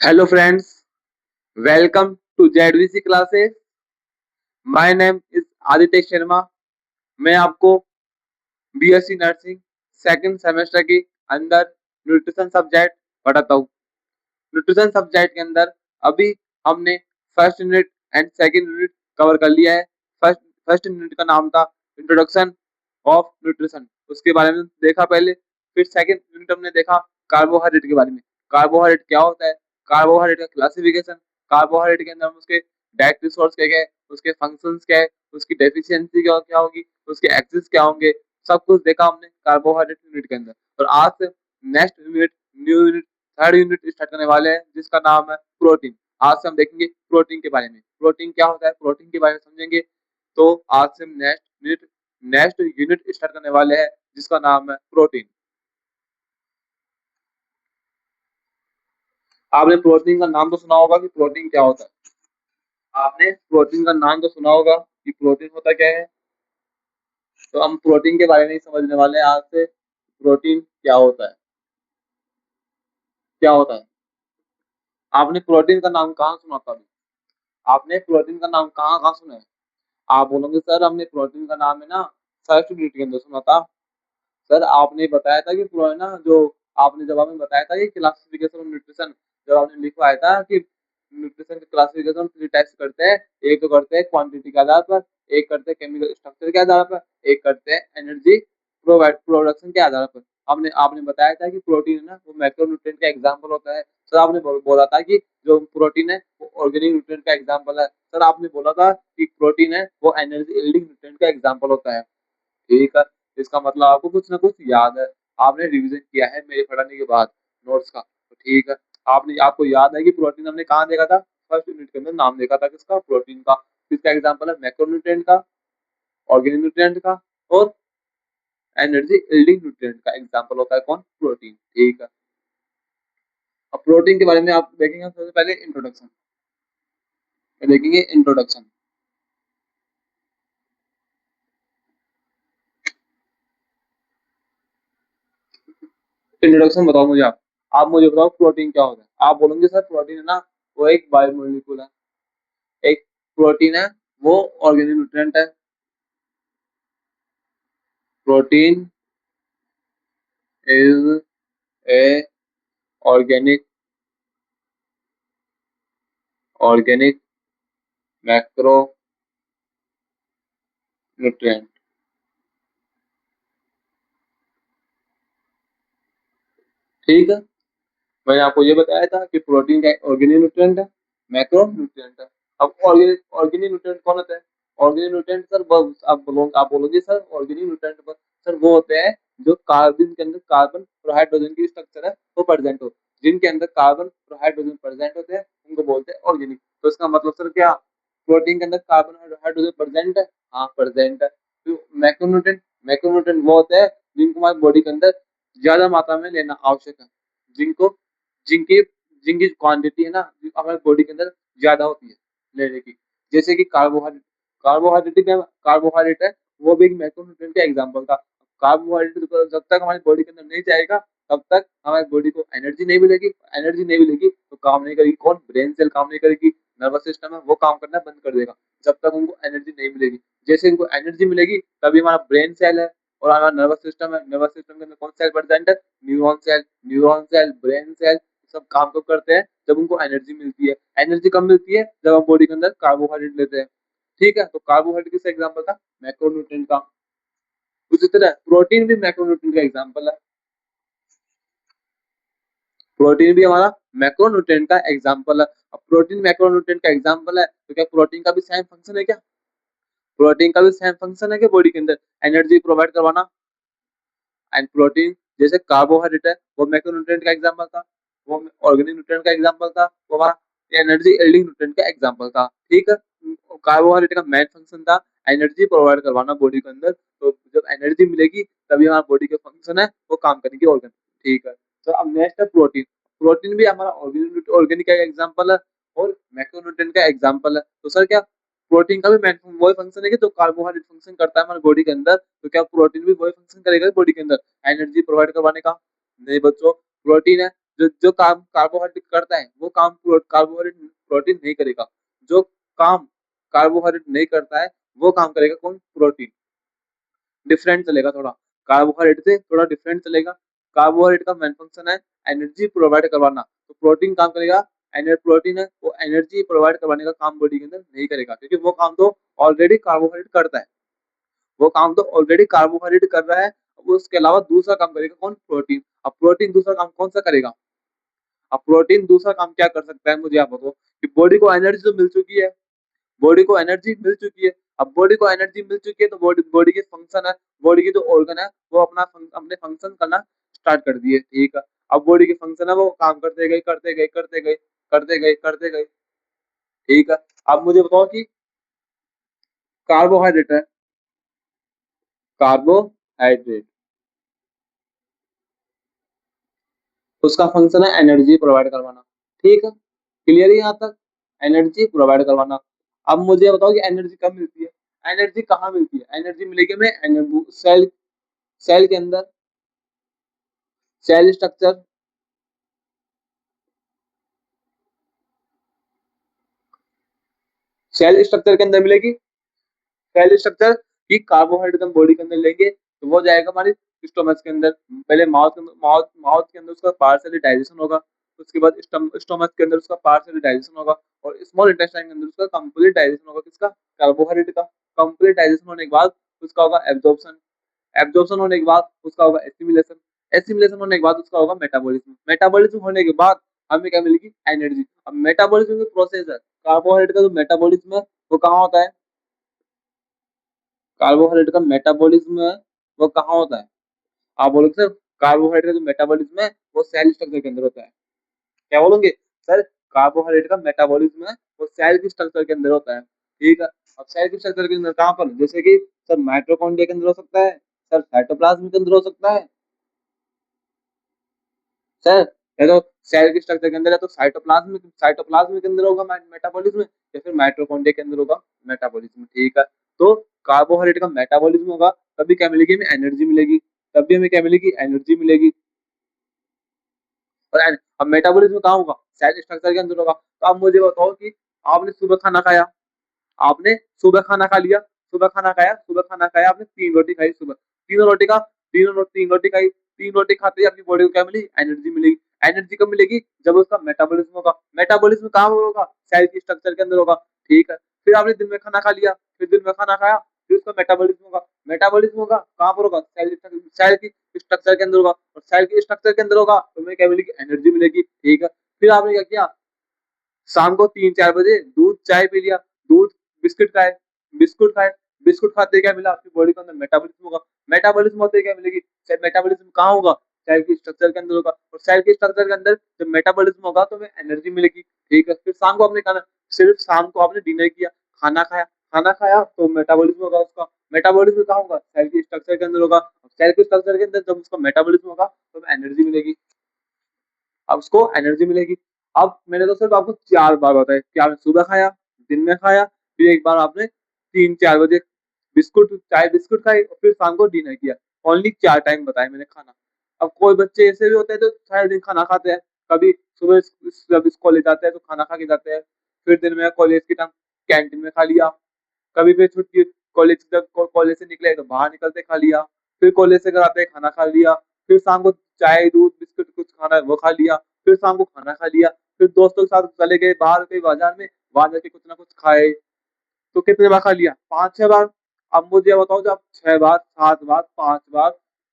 Hello friends, welcome to ZVC classes. My name is Aditya Sharma. मैं आपको BSc nursing second semester के अंदर nutrition subject पढ़ाता हूँ. न्यूट्रिशन सब्जेक्ट के अंदर अभी हमने first unit and second unit cover कर लिया है. फर्स्ट फर्स्ट यूनिट का नाम था इंट्रोडक्शन ऑफ न्यूट्रिशन, उसके बारे में देखा पहले. फिर सेकंड यूनिट हमने देखा कार्बोहाइड्रेट के बारे में. कार्बोहाइड्रेट क्या होता है, कार्बोहाइड्रेट का क्लासिफिकेशन, कार्बोहाइड्रेट के अंदर उसके डाइटरी सोर्स क्या क्या है, उसके फंक्शंस क्या है, उसकी डेफिशिएंसी क्या क्या होगी, उसके एक्सेस क्या होंगे, सब कुछ देखा हमने कार्बोहाइड्रेट यूनिट के अंदर. और आज से next unit, new unit, third unit start करने वाले हैं जिसका नाम है प्रोटीन. आज से हम देखेंगे प्रोटीन के बारे में. प्रोटीन क्या होता है, प्रोटीन के बारे में समझेंगे. तो आज से हम नेक्स्ट यूनिट स्टार्ट करने वाले हैं जिसका नाम है प्रोटीन. आपने प्रोटीन का नाम तो सुना होगा कि प्रोटीन क्या होता है. आपने प्रोटीन का नाम तो सुना होगा कि प्रोटीन होता क्या है. तो हम प्रोटीन के बारे में ही समझने वाले हैं आज से. प्रोटीन क्या होता है, क्या होता है. आपने प्रोटीन का नाम कहाँ सुना था अभी, आपने प्रोटीन का नाम कहाँ कहाँ सुना है. आप बोलोगे सर हमने प्रोटीन का नाम है ना फर्स्ट यूनिट के अंदर सुना था. सर आपने बताया था कि पूरा है ना, जो आपने जब हमें बताया था कि क्लासिफिकेशन ऑफ न्यूट्रिशन, जब आपने लिखवाया था कि न्यूट्रिशन के क्लासिफिकेशन थ्री टाइप्स करते हैं. एक तो करते हैं क्वांटिटी के आधार पर, एक करते हैं केमिकल स्ट्रक्चर के आधार पर, एक करते हैं एनर्जी प्रोवाइड प्रोडक्शन के आधार पर. हमने आपने बताया था कि प्रोटीन है ना वो मैक्रोन्यूट्रिएंट का एग्जाम्पल होता है. सर आपने बोला था कि जो प्रोटीन है वो ऑर्गेनिक न्यूट्रिएंट का एग्जाम्पल है. सर आपने बोला था कि प्रोटीन है वो एनर्जी यील्डिंग न्यूट्रिएंट का एग्जाम्पल होता है. ठीक है, इसका मतलब आपको कुछ ना कुछ याद है, आपने रिवीजन किया है मेरे पढ़ाने के बाद नोट्स का. तो ठीक है, आपने आपको याद है कि प्रोटीन हमने कहाँ देखा था, फर्स्ट यूनिट के अंदर नाम देखा था किसका, प्रोटीन का. किसका एग्जांपल है, मैक्रोन्यूट्रिएंट का, ऑर्गेनिक न्यूट्रिएंट का और एनर्जी यील्डिंग न्यूट्रिएंट का एग्जांपल होता है कौन, प्रोटीन. ठीक है, अब प्रोटीन के बारे में आप देखेंगे सबसे पहले इंट्रोडक्शन, देखेंगे इंट्रोडक्शन. इंट्रोडक्शन बताओ मुझे आप मुझे बताओ प्रोटीन क्या होता है. आप बोलेंगे सर प्रोटीन है ना वो एक बायोमोलिक्यूल है. एक प्रोटीन है वो ऑर्गेनिक न्यूट्रिएंट है. Protein is a organic organic macro nutrient. ठीक है, मैंने आपको ये बताया था कि प्रोटीन का ऑर्गेनिक न्यूट्रिएंट है, मैक्रो न्यूट्रिएंट है. अब ऑर्गेनिक ऑर्गेनिक न्यूट्रिएंट कौन होता है, ऑर्गेनिक न्यूट्रिएंट सर आप बोलोगे सर ऑर्गेनिक न्यूट्रिएंट पर सर वो होते हैं जो कार्बन के अंदर कार्बन और हाइड्रोजन की स्ट्रक्चर है वो प्रेजेंट हो, जिनके अंदर कार्बन और हाइड्रोजन प्रेजेंट होते हैं उनको बोलते हैं ऑर्गेनिक. तो इसका मतलब सर क्या, प्रोटीन के अंदर कार्बन और हाइड्रोजन प्रेजेंट है, हाँ प्रेजेंट है. तो मैक्रोन्यूट्रिएंट, मैक्रोन्यूट्रिएंट वो होते हैं जिनको हमारी बॉडी के अंदर ज्यादा मात्रा में लेना आवश्यक है, जिनको जिनकी जिनकी क्वांटिटी है ना हमारे बॉडी के अंदर ज्यादा होती है लेने की. जैसे कि कार्बोहाइड्रेट, कार्बोहाइड्रेट है वो भी एक मैक्रोन्यूट्रिएंट का एग्जांपल था. कार्बोहाइड्रेट जब तक हमारी बॉडी के अंदर नहीं जाएगा तब तक हमारी बॉडी को एनर्जी नहीं मिलेगी. एनर्जी नहीं मिलेगी तो काम नहीं करेगी कौन, ब्रेन सेल काम नहीं करेगी, नर्वस सिस्टम है वो काम करना बंद कर देगा जब तक उनको एनर्जी नहीं मिलेगी. जैसे इनको एनर्जी मिलेगी तभी हमारा ब्रेन सेल है और हमारा नर्वस सिस्टम है, नर्वस सिस्टम के अंदर कौन सेल प्रेजेंट है, neuron cell. Neuron cell, brain cell सब काम कब करते हैं, जब उनको एनर्जी मिलती है. एनर्जी कब मिलती है, जब हम बॉडी के अंदर कार्बोहाइड्रेट लेते हैं. ठीक है, तो कार्बोहाइड्रेट किस एग्जांपल था, मैक्रोन्यूट्रिएंट का. उसी तरह प्रोटीन भी मैक्रोन्यूट्रिएंट का एग्जांपल है. प्रोटीन भी हमारा मैक्रोन्यूट्रिएंट का एग्जांपल है. अब प्रोटीन मैक्रोन्यूट्रिएंट का एग्जांपल है तो क्या प्रोटीन का भी सेम फंक्शन है क्या, प्रोटीन का भी सेम फंक्शन है कि बॉडी के अंदर एनर्जी प्रोवाइड करवाना. एंड प्रोटीन जैसे कार्बोहाइड्रेट है वो मैक्रोन्यूट्रिएंट का एग्जांपल था, वो ऑर्गेनिक न्यूट्रिएंट का एग्जांपल था, वो हमारा एनर्जी यील्डिंग न्यूट्रिएंट का एग्जांपल था. ठीक है, कार्बोहाइड्रेट का मेन फंक्शन था एनर्जी प्रोवाइड करवाना बॉडी के अंदर. तो जब एनर्जी मिलेगी तभी हमारा बॉडी का फंक्शन है वो काम करेंगे ऑर्गन. ठीक है, तो अब नेक्स्ट है प्रोटीन. प्रोटीन भी हमारा ऑर्गेनिक का एग्जांपल है और मैक्रोन्यूट्रिएंट का एग्जांपल है. तो सर क्या प्रोटीन का भी वही फंक्शन है कि जो कार्बोहाइड्रेट फंक्शन करता है हमारे बॉडी के अंदर, तो क्या प्रोटीन भी वही फंक्शन करेगा बॉडी के अंदर एनर्जी प्रोवाइड करवाने का. नहीं बच्चों, प्रोटीन है जो काम कार्बोहाइड्रेट करता है वो काम कार्बोहाइड्रेट प्रोटीन नहीं करेगा। जो काम कार्बोहाइड्रेट नहीं करता है वो काम करेगा कौन? प्रोटीन। डिफरेंट चलेगा थोड़ा, कार्बोहाइड्रेट से थोड़ा डिफरेंट चलेगा। कार्बोहाइड्रेट का मेन फंक्शन है एनर्जी प्रोवाइड करवाना, तो प्रोटीन काम करेगा, प्रोटीन है वो एनर्जी प्रोवाइड करवाने का काम बॉडी के अंदर नहीं करेगा, क्योंकि वो काम तो ऑलरेडी कार्बोहाइड्रेट करता है। वो काम तो ऑलरेडी कार्बोहाइड्रेट कर रहा है, वो उसके अलावा दूसरा काम करेगा कौन? प्रोटीन। अब प्रोटीन दूसरा काम कौन सा करेगा? अब प्रोटीन दूसरा काम क्या कर सकता है, मुझे आप बताओ। कि बॉडी को एनर्जी तो मिल चुकी है, बॉडी को एनर्जी मिल चुकी है। अब बॉडी को एनर्जी मिल चुकी है तो बॉडी बॉडी के फंक्शन है, बॉडी के जो ऑर्गन है वो अपने फंक्शन करना स्टार्ट कर दिए, ठीक है। अब बॉडी के फंक्शन है वो काम करते गए करते गए करते गए करते गए करते गए, ठीक है। अब मुझे बताओ कि कार्बोहाइड्रेट है, कार्बोहाइड्रेट उसका फंक्शन है एनर्जी प्रोवाइड करवाना, ठीक है। क्लियर है यहाँ तक? एनर्जी प्रोवाइड करवाना। अब मुझे बताओ कि एनर्जी कब मिलती है, एनर्जी कहाँ मिलती है? एनर्जी मिलेगी हमें सेल, सेल के अंदर, सेल स्ट्रक्चर, सेल स्ट्रक्चर के अंदर मिलेगी। सेल स्ट्रक्चर की कार्बोहाइड्रेट हम बॉडी के अंदर लेंगे तो वो जाएगा हमारे स्टोमच के अंदर, पहले माउथ के अंदर उसका पार्शियली डाइजेशन होगा, उसके बाद स्टोमच के अंदर उसका पार्शियली डाइजेशन होगा, और स्मॉल इंटेस्टाइन के अंदर उसका कंप्लीट डाइजेशन होगा। किसका? कार्बोहाइड्रेट का। कंप्लीट डाइजेशन होने के बाद उसका होगा एब्जॉर्प्शन, एब्जॉर्प्शन होने के बाद उसका होगा एसिमिलेशन, एसिमिलेशन होने के बाद उसका होगा मेटाबॉलिज्म, मेटाबॉलिज्म होने के बाद हमें क्या मिलेगी? एनर्जी। अब मेटाबॉलिज्म की प्रोसेस है, कार्बोहाइड्रेट का जो मेटाबॉलिज्म है वो कहाँ होता है? कार्बोहाइड्रेट का मेटाबॉलिज्म है वो कहाँ होता है? आप बोलोगे सर कार्बोहाइड्रेट का जो मेटाबॉलिज्म है वो सेल स्ट्रक्चर के अंदर होता है। क्या बोलोगे? सर कार्बोहाइड्रेट का मेटाबॉलिज्म है वो सेल की स्ट्रक्चर के अंदर होता है, ठीक है। अब सेल की स्ट्रक्चर के अंदर कहाँ पर? जैसे कि सर माइटोकॉन्ड्रिया के अंदर हो सकता है, सर साइटोप्लाज्म के अंदर हो सकता है, सर या तो सेल के स्ट्रक्चर के अंदर है तो साइटोप्लाज्म के अंदर होगा मेटाबॉलिज्म, या फिर माइटोकॉन्ड्रिया के अंदर होगा मेटाबॉलिज्म, ठीक है। तो कार्बोहाइड्रेट का मेटाबॉलिज्म होगा तभी क्या मिलेगी? हमें एनर्जी मिलेगी, तभी हमें क्या मिलेगी? एनर्जी मिलेगी। और अब मेटाबॉलिज्म कहाँ होगा? सेल स्ट्रक्चर के अंदर होगा। तो अब मुझे बताओ कि आपने सुबह खाना खाया, आपने सुबह खाना खा लिया, सुबह खाना खाया, सुबह खाना खाया, आपने 3 रोटी खाई सुबह। तीनों रोटी का 3 रोटी खाई, 3 रोटी खाते ही अपनी बॉडी को क्या मिली? एनर्जी मिलेगी। एनर्जी कब मिलेगी? जब उसका मेटाबॉलिज्म होगा। मेटाबॉलिज्म कहाँ होगा? सेल की स्ट्रक्चर के अंदर होगा, ठीक है। फिर आपने दिन में खाना खा लिया, फिर दिन में खाना खाया, फिर उसका मेटाबॉलिज्म होगा। मेटाबॉलिज्म होगा कहाँ पर होगा? सेल की स्ट्रक्चर के अंदर होगा, और सेल की स्ट्रक्चर के अंदर होगा तो हमें क्या मिलेगी? एनर्जी मिलेगी, ठीक है। फिर आपने क्या किया? शाम को 3-4 बजे दूध चाय पी लिया, दूध बिस्किट खाए, बिस्कुट खाए, बिस्कुट खाते क्या मिला? आपकी बॉडी के अंदर मेटाबॉलिज्म होगा। मेटाबॉलिज्म होते क्या मिलेगी? मेटाबॉलिज्म कहाँ होगा? सेल की स्ट्रक्चर के अंदर होगा, और सेल की स्ट्रक्चर के अंदर जब मेटाबॉलिज्म होगा तो हमें एनर्जी मिलेगी, ठीक है। फिर शाम को आपने खाना, सिर्फ शाम को आपने डिनर किया, खाना खाया, खाना खाया तो मेटाबॉलिज्म होगा उसका। मेटाबॉलिज्म कहाँ होगा? सेल की स्ट्रक्चर के अंदर होगा। सेल की स्ट्रक्चर के अंदर जब उसका मेटाबॉलिज्म होगा तो हमें एनर्जी मिलेगी। अब उसको एनर्जी मिलेगी। अब मैंने तो सिर्फ आपको 4 बार बताया कि आपने सुबह खाया, दिन में खाया, फिर एक बार आपने 3-4 बजे बिस्कुट चाय बिस्कुट खाई, और फिर शाम को डिनर किया। ओनली 4 टाइम बताया मैंने खाना। अब कोई बच्चे ऐसे भी होते हैं जो सारे दिन खाना खाते हैं, कभी सुबह जब कॉलेज जाते हैं तो खाना खा के जाते हैं, फिर दिन में कॉलेज के टाइम कैंटीन में खा लिया, कभी फिर छुट्टी कॉलेज जब कॉलेज से निकले तो बाहर निकलते खा लिया, फिर कॉलेज से घर आते खाना खा लिया, फिर शाम को चाय दूध बिस्कुट कुछ खाना है वो खा लिया, फिर शाम को खाना खा लिया, फिर दोस्तों के साथ चले गए बाहर कहीं बाजार में, वहां जाके कुछ ना कुछ खाए। तो कितने बार खा लिया? 5-6 बार। अब मुझे बताओ जब 6 बार 7 बार 5 बार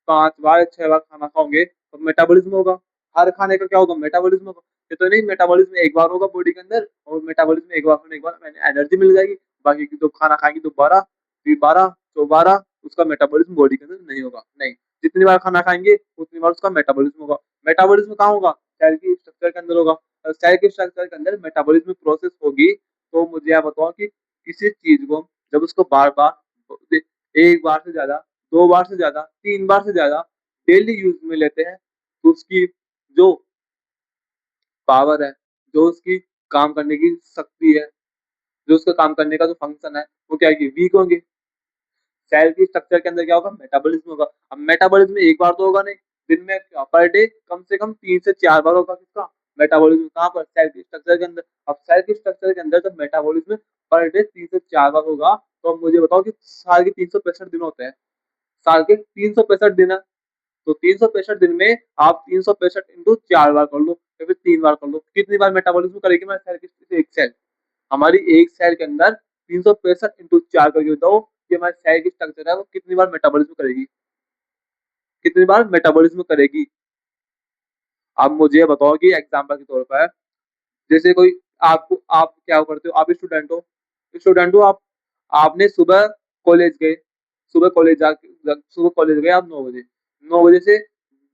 5 बार 6 बार खाना खाओगे तो मेटाबॉलिज्म होगा। हर खाने का क्या होगा? मेटाबॉलिज्म होगा। ये तो नहीं मेटाबॉलिज्म एक बार होगा बॉडी के अंदर, और मेटाबॉलिज्म एक बार होने के बाद मैंने एनर्जी मिल जाएगी, बाकी की तो खाना खाएंगे दोबारा, फिर 12 उसका मेटाबॉलिज्म बॉडी के अंदर नहीं होगा, नहीं। जितनी बार खाना खाएंगे उतनी बार उसका मेटाबॉलिज्म होगा। मेटाबॉलिज्म कहाँ होगा? सेल की स्ट्रक्चर के अंदर होगा। सेल के स्ट्रक्चर के अंदर मेटाबॉलिज्म प्रोसेस होगी। तो मुझे आप बताओ कि किसी चीज को जब उसको बार बार एक बार से ज्यादा, 2 बार से ज्यादा, 3 बार से ज्यादा डेली यूज में लेते हैं तो उसकी जो पावर है, जो उसकी काम करने की शक्ति है, जो उसका काम करने का जो फंक्शन है वो क्या है? वीक होंगे। सेल की स्ट्रक्चर के अंदर क्या होगा? मेटाबॉलिज्म होगा। अब मेटाबॉलिज्म एक बार तो होगा नहीं, दिन में पर डे कम से कम 3 से 4 बार होगा किसका मेटाबॉलिज्म, कहाँ पर सेल के स्ट्रक्चर के अंदर। अब सेल के स्ट्रक्चर के अंदर जब मेटाबॉलिज्म पर डे 3 से 4 बार होगा, तो अब मुझे बताओ कि साल के 365 दिन होते हैं, साल के 365 दिन है, तो 365 दिन में आप 365 इंटू 4 बार कर लो या फिर 3 बार कर लो, कितनी बार मेटाबॉलिज्म करेगी हमारी सेल की एक सेल, हमारी एक सेल के अंदर 365 इंटू 4 करके बताओ कि हमारी सेल की स्ट्रक्चर है वो कितनी बार मेटाबॉलिज्म करेगी, कितनी बार मेटाबॉलिज्म करेगी। अब मुझे ये बताओ कि एग्जाम्पल के तौर पर, जैसे कोई आप क्या करते हो, आप स्टूडेंट हो आप, आपने सुबह कॉलेज गए, सुबह कॉलेज गए आप 9 बजे, 9 बजे से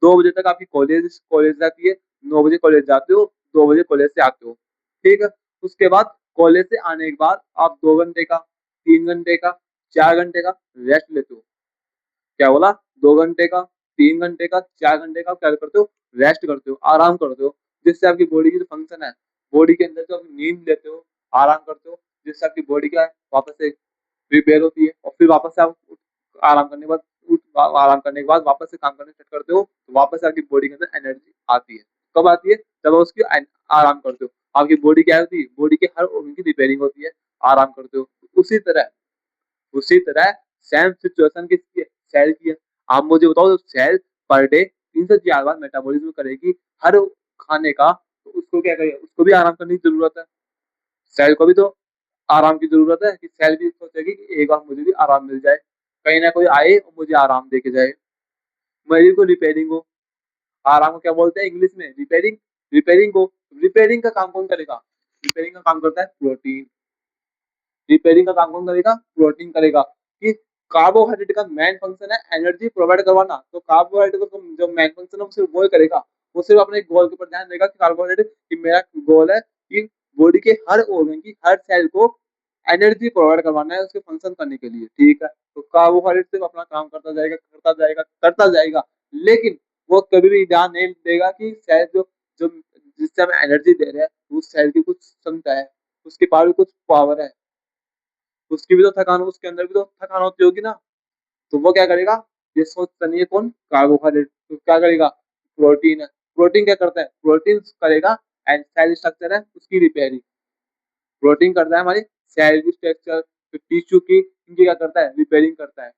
2 बजे तक आपकी कॉलेज कॉलेज रहती है, 9 बजे कॉलेज जाते हो, 2 बजे कॉलेज से आते हो, ठीक है। उसके बाद कॉलेज से आने के बाद आप 2 घंटे का, 3 घंटे का, 4 घंटे का रेस्ट लेते हो, क्या बोला, 2 घंटे का, 3 घंटे का, 4 घंटे का क्या करते हो, रेस्ट करते हो, आराम करते हो, जिससे आपकी बॉडी की जो फंक्शन है, बॉडी के अंदर जो आप नींद लेते हो, आराम करते हो, जिससे आपकी बॉडी क्या है वापस से रिपेयर होती है, और फिर वापस से आप आराम करने के बाद आराम करने के बाद वापस से काम करने स्टार्ट करते हो, तो वापस से आपकी बॉडी के अंदर एनर्जी आती है। कब आती है, जब आप उसकी आराम करते हो, आपकी बॉडी क्या होती है, बॉडी के हर ऑर्गन की रिपेयरिंग होती है, आराम करते हो। उसी तरह उसी तरह सेम सिचुएशन किसकी है, सेल की है। आप मुझे बताओ, सेल पर डे 3 से 4 बार मेटाबॉलिज्म करेगी हर खाने का, तो उसको क्या करेगा, उसको भी आराम करने की जरूरत है, सेल को भी तो आराम की जरूरत है, कि सेल भी सोचेगी कि एक बार मुझे भी आराम मिल जाए, कहीं ना कोई आए और मुझे आराम दे के जाए, मेरी को रिपेयरिंग हो। आराम को क्या बोलते हैं इंग्लिश में, रिपेयरिंग। रिपेयरिंग को, रिपेयरिंग का काम कौन करेगा, रिपेयरिंग का काम करता है प्रोटीन। रिपेयरिंग का काम कौन करेगा, प्रोटीन करेगा। कि कार्बोहाइड्रेट का मेन फंक्शन है एनर्जी प्रोवाइड करवाना, तो कार्बोहाइड्रेट का जो मेन फंक्शन है वो सिर्फ वो ही करेगा, वो सिर्फ अपने गोल के ऊपर ध्यान देगा कि कार्बोहाइड्रेट, कि मेरा गोल है कि बॉडी के हर ऑर्गन की हर सेल को एनर्जी प्रोवाइड करवाना है उसके फंक्शन करने के लिए, ठीक है। तो कार्बोहाइड्रेट सिर्फ अपना काम करता जाएगा करता जाएगा करता जाएगा, लेकिन वो कभी भी ध्यान नहीं देगा कि सेल जो जो जिससे हम एनर्जी दे रहे हैं उस सेल की कुछ क्षमता है, उसके पास भी कुछ पावर है, उसकी भी तो थकान, उसके अंदर भी तो थकान होती होगी ना। तो वो क्या करेगा, ये सोचता नहीं है कौन, कार्बोहाइड्रेट, तो क्या करेगा, प्रोटीन है। प्रोटीन क्या करता है, प्रोटीन करेगा एंड सेल स्ट्रक्चर है उसकी रिपेयरिंग। प्रोटीन करता है हमारी सेल की स्ट्रक्चर, टिश्यू की, इनकी क्या करता है, रिपेयरिंग करता है,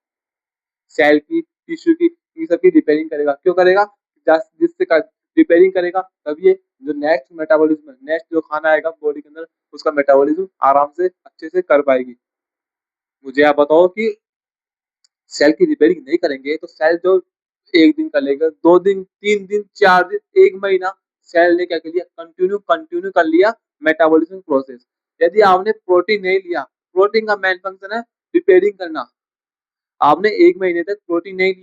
सेल की, टिश्यू की, इन सबकी रिपेयरिंग करेगा, क्यों करेगा, जिससे रिपेयरिंग करेगा तभी ये जो नेक्स्ट मेटाबॉलिज्म है, नेक्स्ट जो खाना आएगा बॉडी के अंदर, उसका मेटाबॉलिज्म आराम से अच्छे से कर पाएगी। मुझे आप बताओ कि सेल की रिपेयरिंग नहीं करेंगे तो सेल जो एक दिन कर लेगा, 2 दिन, 3 दिन, 4 दिन, एक महीना, सेल ने क्या कर लिया, कंटिन्यू कंटिन्यू कर लिया मेटाबॉलिज्म प्रोसेस। यदि आपने प्रोटीन नहीं लिया, प्रोटीन का मेन फंक्शन है रिपेयरिंग करना, आपने एक महीने तक प्रोटीन नहीं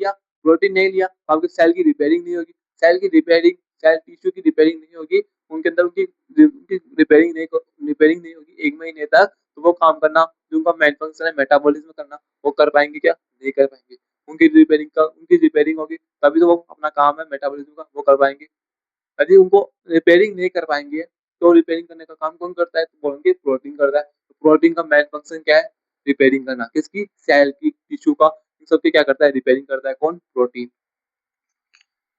लिया तो आपके सेल की रिपेयरिंग नहीं होगी, सेल की रिपेयरिंग, सेल टिश्यू की रिपेयरिंग नहीं होगी, उनके अंदर उनकी रिपेयरिंग नहीं होगी एक महीने तक, तो वो काम करना जो उनका मेन फंक्शन है मेटाबॉलिज्म करना, वो कर पाएंगे क्या, नहीं कर पाएंगे। उनकी रिपेयरिंग होगी तभी तो वो अपना काम है मेटाबॉलिज्म का वो कर पाएंगे। यदि उनको रिपेयरिंग नहीं कर पाएंगे, तो रिपेयरिंग करने का काम कौन करता है, तो बोलेंगे प्रोटीन करता है। तो प्रोटीन का मेन फंक्शन क्या है, रिपेयरिंग करना, किसकी, सेल की, टिश्यू का, इन सबकी क्या करता है, रिपेयरिंग करता है कौन, protein.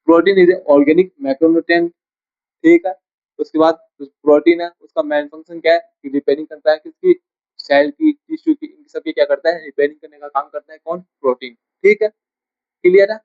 Protein is organic macronutrient, ठीक है। उसके बाद प्रोटीन है उसका मेन फंक्शन क्या है, कि रिपेयरिंग करता है किसकी, सेल की, टिश्यू की, इन सबकी क्या करता है, रिपेयरिंग करने का काम करता है कौन, प्रोटीन, ठीक है। क्लियर है।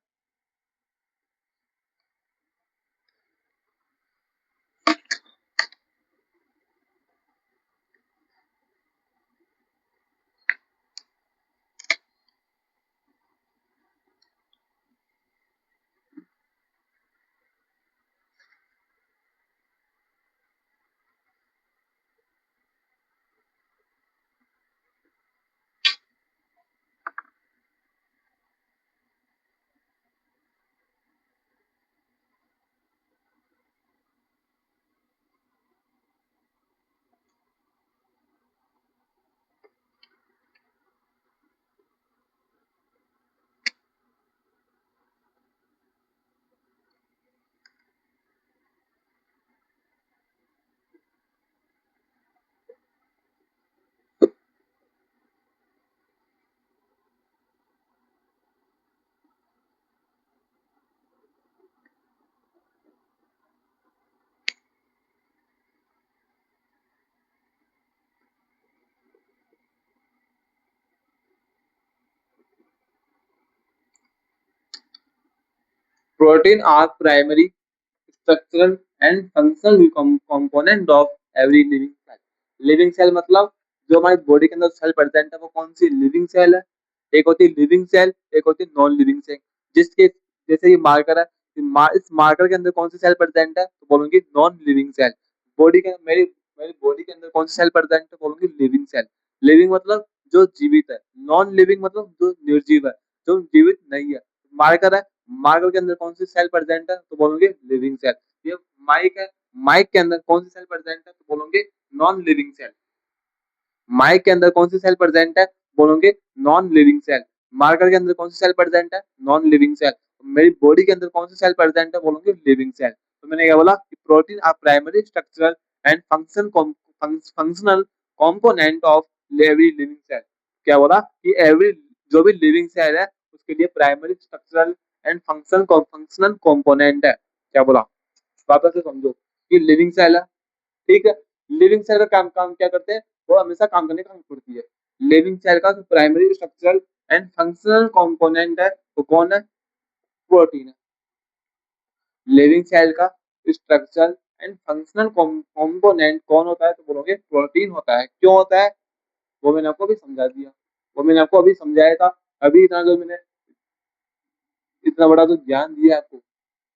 Protein are primary structural and functional component of every living cell. Living cell मतलब जो हमारी बॉडी के अंदर सेल प्रेजेंट है वो कौन सी लिविंग सेल है। एक होती है लिविंग सेल, एक होती है नॉन लिविंग सेल। जिसके जैसे ये मार्कर है, इस मार्कर के अंदर कौन सी सेल प्रेजेंट है तो बोलूंगी नॉन लिविंग सेल। बॉडी के मेरी मेरी बॉडी के अंदर कौन सी सेल प्रेजेंट है बोलूंगी लिविंग सेल। लिविंग मतलब जो जीवित है, नॉन लिविंग मतलब जो निर्जीव है, जो जीवित नहीं है। मार्कर है, मार्कर के अंदर कौन सी सेल प्रेजेंट है तो बोलोगे लिविंग सेल। ये माइक है, माइक के अंदर कौन सी सेल प्रेजेंट है तो बोलोगे नॉन लिविंग सेल। माइक के अंदर कौन सी सेल प्रेजेंट है बोलोगे नॉन लिविंग सेल। मार्कर के अंदर कौन सी सेल प्रेजेंट है नॉन लिविंग सेल। मेरी बॉडी के अंदर कौन सी सेल प्रेजेंट है बोलोगे लिविंग सेल। तो मैंने क्या बोला कि protein are primary structural and functional component of every living cell. क्या बोला कि एवरी जो भी लिविंग सेल है उसके लिए primary structural and functional component है। क्या बोला वापस से समझो कि लिविंग सेल है, ठीक है। लिविंग सेल का काम काम क्या करते हैं, वो हमेशा काम करने का काम करती है। लिविंग सेल का primary structural and functional component है वो कौन है, प्रोटीन है। लिविंग सेल का स्ट्रक्चरल एंड फंक्शनल कंपोनेंट कौन होता है तो बोलोगे प्रोटीन होता है। क्यों होता है वो मैंने आपको अभी समझा दिया, वो मैंने आपको अभी समझाया था। अभी इतना जो मैंने इतना बड़ा जो ज्ञान दिया आपको,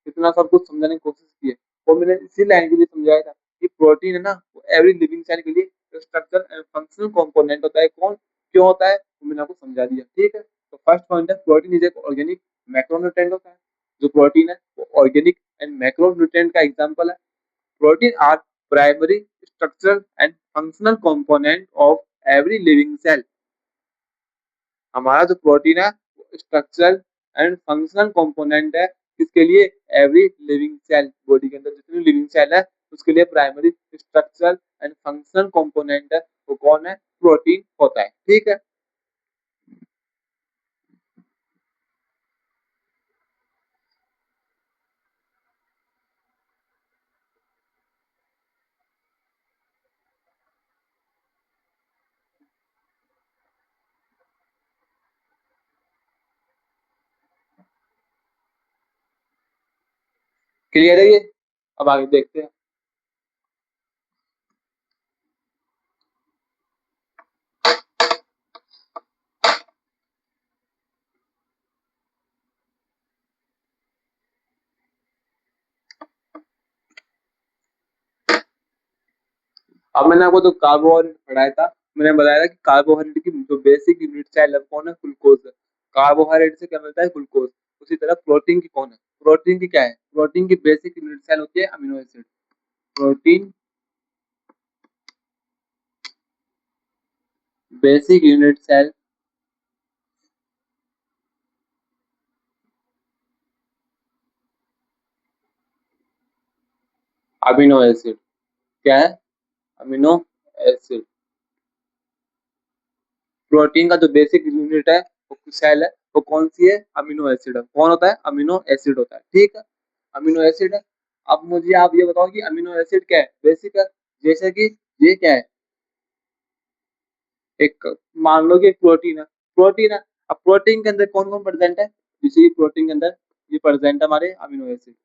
इतना सब कुछ समझाने की कोशिश की है, वो मैंने इसी लाइन के लिए समझाया था कि प्रोटीन है ना वो एवरी लिविंग सेल के लिए स्ट्रक्चर एंड फंक्शनल कंपोनेंट होता है। कौन क्यों होता है वो मैंने आपको समझा दिया, ठीक है। तो फर्स्ट पॉइंट है प्रोटीन इज एक ऑर्गेनिक मैक्रोन्यूट्रिएंट होता है। जो प्रोटीन है वो ऑर्गेनिक एंड मैक्रोन्यूट्रिएंट का एग्जांपल है। Protein are primary structural and functional component of every living cell. हमारा जो प्रोटीन है स्ट्रक्चरल एंड फंक्शनल कंपोनेंट है किसके लिए, एवरी लिविंग सेल। बॉडी के अंदर जितनी लिविंग सेल है उसके लिए primary structural and functional component है वो कौन है, प्रोटीन होता है, ठीक है। क्लियर है ये, अब आगे देखते हैं। अब मैंने आपको जो कार्बोहाइड्रेट पढ़ाया था, मैंने बताया था कि कार्बोहाइड्रेट की जो बेसिक यूनिट सेल है कौन है, ग्लूकोज है। कार्बोहाइड्रेट से क्या मिलता है, ग्लूकोज। उसी तरह प्रोटीन की कौन है, प्रोटीन की क्या है, प्रोटीन की बेसिक यूनिट सेल होती है amino acid. Protein basic unit cell amino acid. क्या है, अमीनो एसिड। प्रोटीन का जो बेसिक यूनिट है वो सेल है वो कौन सी है, अमीनो एसिड है। कौन होता है, अमीनो एसिड होता है, ठीक है। अमीनो एसिड है। अब मुझे आप ये बताओ कि अमीनो एसिड क्या है, बेसिक है। जैसे कि ये क्या है, एक मान लो कि एक प्रोटीन है, प्रोटीन है। अब प्रोटीन के अंदर कौन कौन प्रेजेंट है, जैसे प्रोटीन के अंदर ये प्रेजेंट है हमारे अमीनो एसिड।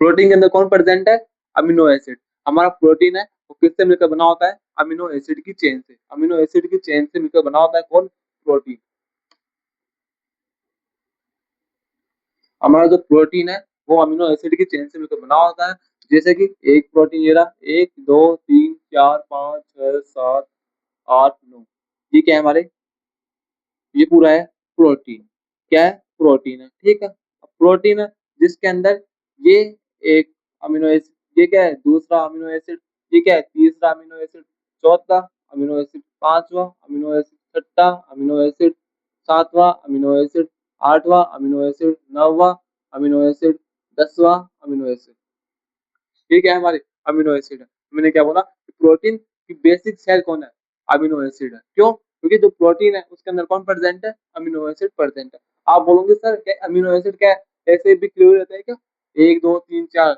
प्रोटीन के अंदर कौन प्रेजेंट है, अमीनो एसिड। हमारा प्रोटीन है वो किससे मिलकर बना होता है, अमीनो एसिड की चेन से। अमीनो एसिड की चेन से मिलकर बना होता है कौन, प्रोटीन। हमारा जो प्रोटीन है वो अमीनो एसिड की चेन से मिलकर बना होता है। जैसे कि एक प्रोटीन ये रहा, 1 2 3 4 5 6 7 8 9, ये क्या है हमारे, ये पूरा है प्रोटीन। क्या है, प्रोटीन है, ठीक है। अब प्रोटीन है जिसके अंदर ये एक अमीनो एसिड, ये क्या है दूसरा अमीनो एसिड, ये क्या है तीसरा अमीनो एसिड, चौथा अमीनो एसिड, पांचवा अमीनो एसिड, छठा अमीनो एसिड, सातवां अमीनो एसिड, आठवां अमीनो एसिड, नौवां अमीनो एसिड, 10वां अमीनो एसिड। ये क्या है हमारे, अमीनो एसिड है। मैंने क्या बोला, प्रोटीन की बेसिक सेल कौन है, अमीनो एसिड है। क्यों, क्योंकि जो प्रोटीन है उसके अंदर कौन प्रेजेंट है, अमीनो एसिड प्रेजेंट है। आप बोलोगे सर क्या अमीनो एसिड क्या है, ऐसे भी क्लियर रहता है क्या, 1 2 3 4,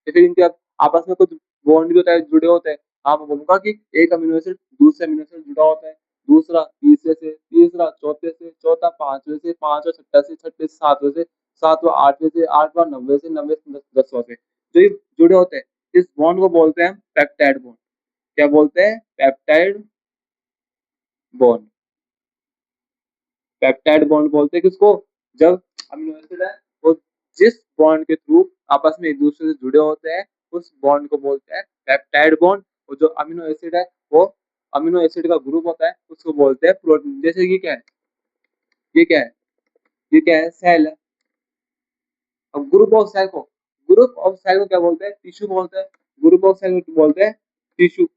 या फिर इनके आपस में कुछ बॉन्ड भी होता है, जुड़े होते हैं। हाँ मैं बोलूंगा कि एक अमीनो एसिड दूसरे अमीनो एसिड जुड़ा होता है, दूसरा तीसरे से, तीसरा चौथे से, चौथा पांचवे से, पांचवा छठा से, छठे से सातवें से, सातवां आठवें से, आठवां नब्बे से, नब्बे से दसवां से, जो ये जुड़े होते हैं, इस बॉन्ड को बोलते हैं पेप्टाइड बॉन्ड। क्या बोलते हैं? Peptide bond. पेप्टाइड बॉन्ड बोलते हैं किसको? जब अमीनो एसिड है वो जिस बॉन्ड के थ्रू आपस में एक दूसरे से जुड़े होते हैं, उस बॉन्ड को बोलते हैं पेप्टाइड बॉन्ड। और जो अमीनो एसिड है वो अमीनो एसिड का ग्रुप होता है, उसको बोलते हैं प्रोटीन। जैसे कि क्या है, ये क्या है, ये क्या है, सेल है। अब ग्रुप ऑफ सेल को क्या बोलते हैं? टिश्यू बोलते हैं। ग्रुप ऑफ सेल को बोलते हैं टिश्यू।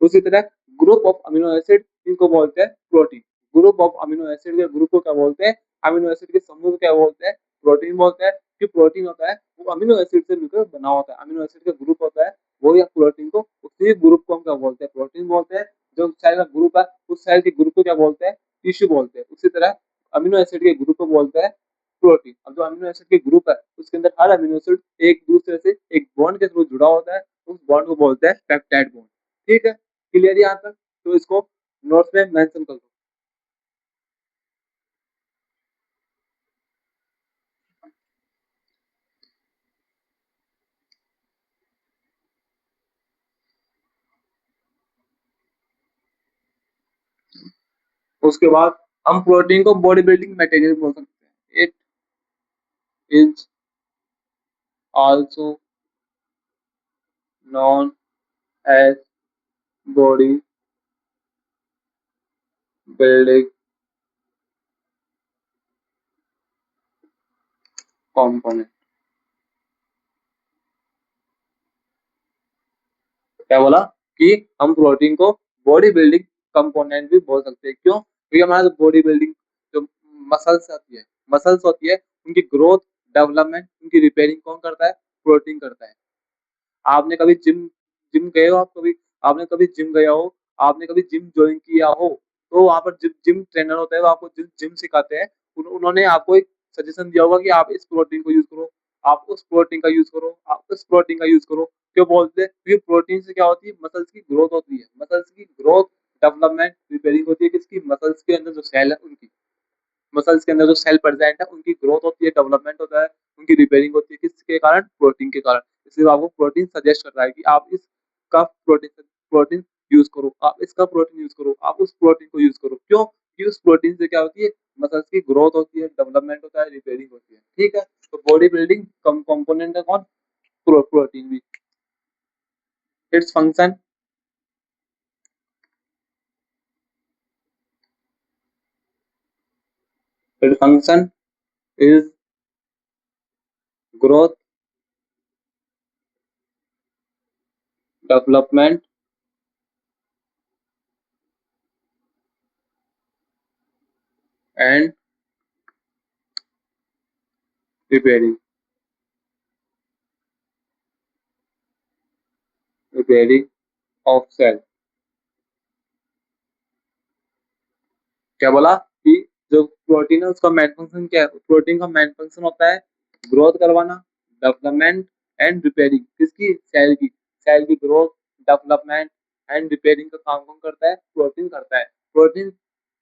उसी तरह ग्रुप ऑफ अमीनो एसिड इनको बोलते हैं protein. Group of amino acid के ग्रुप को क्या बोलते हैं? अमीनो एसिड के समूह को क्या बोलते हैं? प्रोटीन बोलते हैं। कि प्रोटीन होता है वो अमीनो एसिड से मिलकर बना होता है। अमीनो एसिड का ग्रुप होता है वो, या प्रोटीन को, उसी ग्रुप को हम क्या बोलते हैं? प्रोटीन बोलते हैं। जो सेल का ग्रुप है उस सेल के ग्रुप को क्या बोलते हैं? टिश्यू बोलते हैं। उसी तरह अमीनो एसिड के ग्रुप को बोलते हैं प्रोटीन। अब जो अमीनो एसिड के ग्रुप है उसके अंदर हर अमीनो एसिड एक दूसरे से एक बॉन्ड के थ्रू जुड़ा होता है, उस बॉन्ड को बोलते हैं पेप्टाइड बॉन्ड। ठीक है, क्लियर यहाँ तक? तो इसको नोट्स में मेंशन कर दो। उसके बाद हम प्रोटीन को बॉडी बिल्डिंग मटेरियल बोल सकते हैं। It is also known as body building component. क्या बोला? कि हम प्रोटीन को बॉडी बिल्डिंग कंपोनेंट भी बोल सकते हैं। क्यों? क्योंकि हमारा जो बॉडी बिल्डिंग जो मसल्स होती है उनकी ग्रोथ, डेवलपमेंट, उनकी रिपेयरिंग कौन करता है? प्रोटीन करता है। आपने कभी जिम जिम गए हो? आप कभी आपने कभी जिम गया हो, आपने कभी जिम ज्वाइन किया हो, तो वहां पर जिम जिम ट्रेनर होता है वो आपको जिम जिम सिखाते हैं। उन्होंने आपको एक सजेशन दिया होगा कि आप इस प्रोटीन को यूज करो, आप उस प्रोटीन का यूज करो, आप उस प्रोटीन का यूज करो। क्यों बोलते हैं? क्योंकि प्रोटीन से क्या होती है? मसल्स की ग्रोथ होती है। मसल्स की ग्रोथ, डेवलपमेंट, रिपेयरिंग होती है किसकी? मसल्स के अंदर जो सेल है उनकी। मसल्स के अंदर जो सेल प्रेजेंट है उनकी ग्रोथ होती है, डेवलपमेंट होता है, उनकी रिपेयरिंग होती है। किसके कारण? प्रोटीन के कारण। इसलिए आपको प्रोटीन सजेस्ट कर रहा है कि आप इसका प्रोटीन प्रोटीन यूज करो, आप इसका प्रोटीन यूज करो, आप उस प्रोटीन को यूज करो। क्यों? कि उस प्रोटीन से क्या होती है? मसल्स की ग्रोथ होती है, डेवलपमेंट होता है, रिपेयरिंग होती है। ठीक है, तो बॉडी बिल्डिंग कंपोनेंट है कौन? प्रोटीन भी। Its function its function is growth, development and repairing. Repairing of cell. क्या बोला? कि जो प्रोटीन है उसका मेन फंक्शन क्या है? प्रोटीन का मेन फंक्शन होता है ग्रोथ करवाना, डेवलपमेंट एंड रिपेयरिंग। किसकी? सेल की। सेल की ग्रोथ, डेवलपमेंट एंड रिपेयरिंग का काम कौन करता है? प्रोटीन करता है। प्रोटीन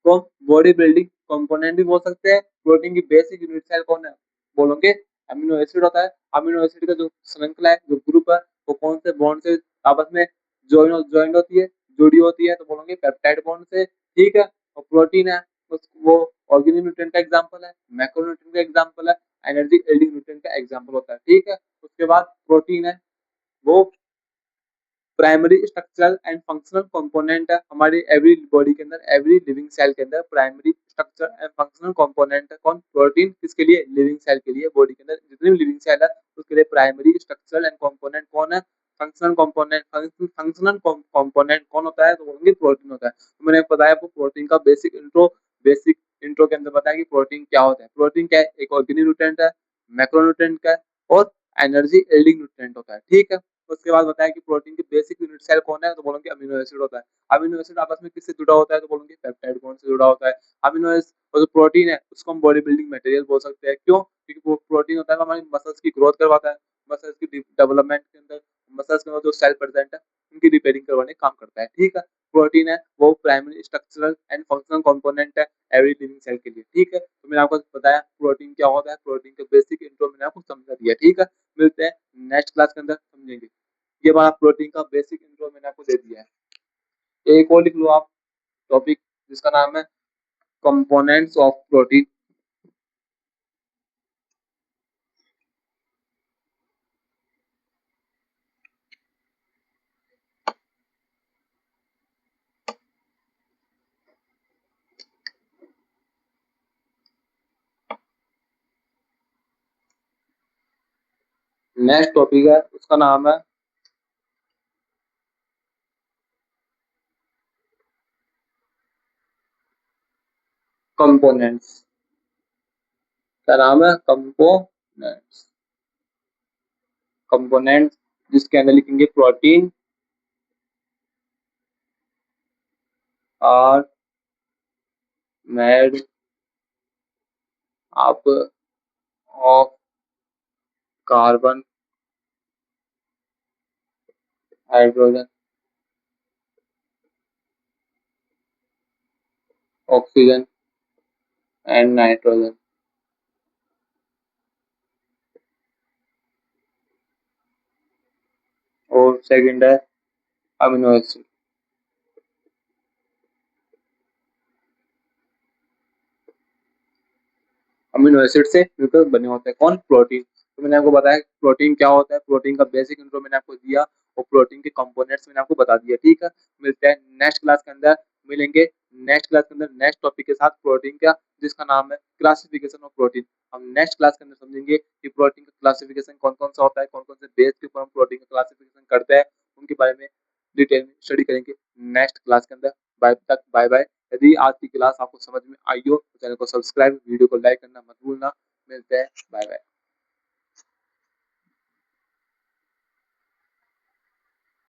को बॉडी बिल्डिंग कंपोनेंट भी बोल सकते हैं। प्रोटीन की बेसिक यूनिट सेल कौन है? बोलोगे अमीनो एसिड होता है। अमीनो एसिड का जो श्रृंखला है, जो ग्रुप है, वो कौन से बॉन्ड से आपस में ज्वाइन होती है, जुड़ी होती है? तो बोलोगे पेप्टाइड बॉन्ड से। ठीक है, और प्रोटीन है वो ऑर्गेनिक न्यूट्रिएंट का एग्जांपल है, मैक्रोन्यूट्रिएंट का एग्जांपल है, एनर्जी एल्डिंग न्यूट्रिएंट का एग्जांपल होता है। ठीक है, उसके बाद प्रोटीन है वो primary structural and functional component है हमारी एवरी बॉडी के अंदर, एवरी लिविंग सेल के अंदर primary structure and functional component है कौन? प्रोटीन। किसके लिए? लिविंग सेल के लिए। बॉडी के अंदर जितनी भी लिविंग सेल है उसके लिए प्राइमरी स्ट्रक्चरल एंड कंपोनेंट कौन है? Functional component. फंक्शनल कंपोनेंट कौन होता है? तो बोलेंगे प्रोटीन होता है। तो मैंने बताया आपको प्रोटीन का बेसिक इंट्रो के अंदर बताया कि प्रोटीन क्या होता है। प्रोटीन क्या है? एक ऑर्गेनिक न्यूट्रिएंट है, मैक्रोन्यूट्रिएंट का है, और एनर्जी एल्डिंग न्यूट्रिएंट होता है। ठीक है, उसके बाद बताया कि प्रोटीन की बेसिक यूनिट सेल कौन है? तो बोलेंगे अमीनो एसिड होता है। अमीनो एसिड आपस में किससे जुड़ा होता है? तो बोलेंगे पेप्टाइड बॉन्ड से जुड़ा होता है। अमीनो एसिड और जो प्रोटीन है उसको हम बॉडी बिल्डिंग मटेरियल बोल सकते हैं। क्यों? क्योंकि वो प्रोटीन होता है वो हमारी मसल्स की ग्रोथ करवाता है, मसल्स की डेवलपमेंट के अंदर, मसल्स के अंदर जो सेल प्रेजेंट है उनकी रिपेयरिंग करवाने का काम करता है। ठीक है, प्रोटीन है वो primary structural and functional component है एवरी लिविंग सेल के लिए, ठीक है। तो मैंने आपको बताया प्रोटीन क्या होता है, प्रोटीन के बेसिक इंट्रो मैंने आपको समझा दिया, ठीक है। मिलते हैं नेक्स्ट क्लास के अंदर, समझेंगे। ये हमारा प्रोटीन का बेसिक इंट्रो मैंने आपको दे दिया है। एक और लिख लो आप टॉपिक जिसका नाम है components of protein. Next topic है उसका नाम है कंपोनेंट्स। क्या नाम है? कंपोनेंट्स। कंपोनेंट्स जिसके अंदर लिखेंगे protein are made up of carbon, hydrogen, oxygen and nitrogen. और सेकंड है अमीनो एसिड। अमीनो एसिड से मिलकर बने होते हैं कौन? प्रोटीन। तो मैंने आपको बताया प्रोटीन क्या होता है, प्रोटीन का बेसिक इंट्रो मैंने आपको दिया और प्रोटीन के कंपोनेंट्स मैंने आपको बता दिया, ठीक है। मिलते हैं नेक्स्ट क्लास के अंदर, मिलेंगे नेक्स्ट क्लास के अंदर नेक्स्ट टॉपिक के साथ, प्रोटीन का जिसका नाम है क्लासिफिकेशन ऑफ प्रोटीन। हम नेक्स्ट क्लास के अंदर समझेंगे कि प्रोटीन का क्लासिफिकेशन कौन कौन सा होता है, कौन कौन से बेस के ऊपर हम प्रोटीन का क्लासिफिकेशन करते हैं, उनके बारे में डिटेल में स्टडी करेंगे नेक्स्ट क्लास के अंदर। बाय तक बाय बाय। यदि आज की क्लास आपको समझ में आई हो तो चैनल को सब्सक्राइब, वीडियो को लाइक करना मत भूलना। मिलते हैं, बाय बाय।